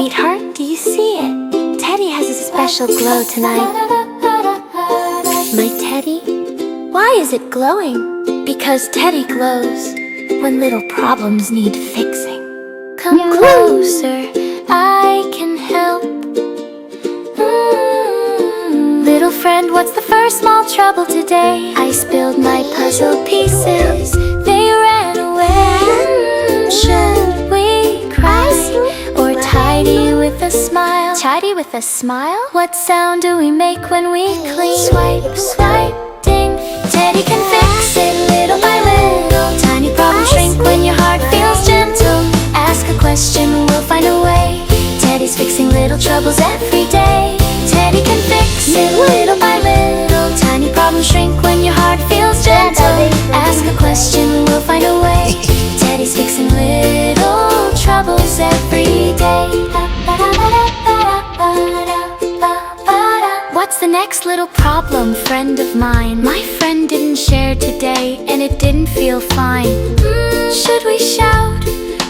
Sweetheart, do you see it? Teddy has a special glow tonight. My Teddy? Why is it glowing? Because Teddy glows when little problems need fixing. Come closer, I can help. Little friend, what's the first small trouble today? I spilled my puzzle pieces, they ran away. Should we cry or tidy with a smile? Tidy with a smile? What sound do we make when we clean? Swipe, swipe, ding. Teddy can fix it little by little. Tiny problems shrink when your heart feels gentle. Ask a question, we'll find a way. Teddy's fixing little troubles every day. Teddy can fix it little by little. Tiny problems shrink when your heart feels gentle. Ask a question, we'll find a way. Teddy's fixing little troubles every day. What's the next little problem, friend of mine? My friend didn't share today, and it didn't feel fine. Should we shout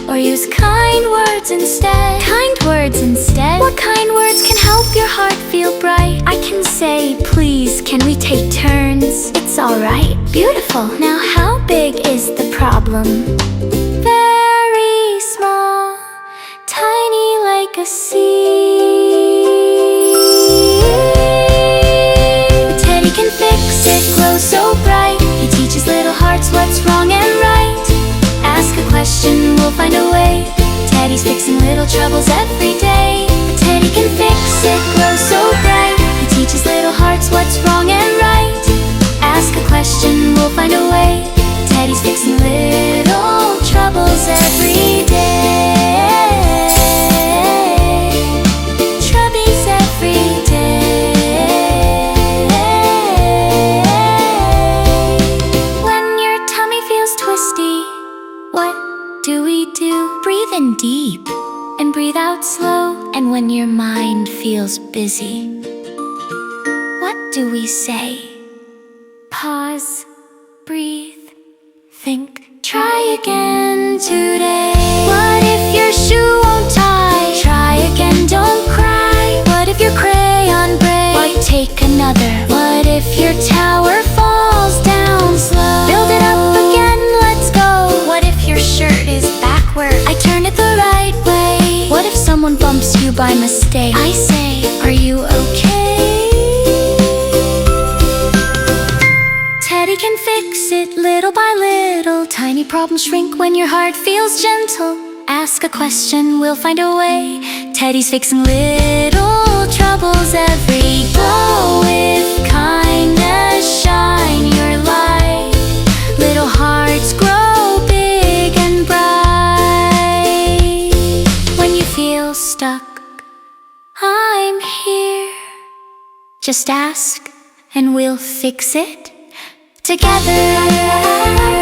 or use kind words instead? Kind words instead? What kind words can help your heart feel bright? I can say, please, can we take turns? It's alright. Beautiful. Now how big is the problem? Very small, tiny like a seed. Teddy can fix it, glow so bright. He teaches little hearts what's wrong and right. Ask a question, we'll find a way. Teddy's fixing little troubles every day. Teddy can fix it, glow so bright. He teaches little hearts what's wrong and right. Ask a question, we'll find a way. Teddy's fixing little troubles every day. Troubles every day. When your tummy feels twisty, what do we do? Breathe in deep and breathe out slow. And when your mind feels busy, what do we say? Pause, breathe, think, try again today. What if your shoe won't tie? Try again, don't cry. What if your crayon breaks? Why take another? What if your tower falls down slow? Build it up again, let's go. What if your shirt is backward? I turn it the right way. What if someone bumps you by mistake? I say, are you okay? Teddy can fix it little by little. Tiny problems shrink when your heart feels gentle. Ask a question, we'll find a way. Teddy's fixing little troubles every glow. With kindness shine your light. Little hearts grow big and bright. When you feel stuck, I'm here. Just ask and we'll fix it together.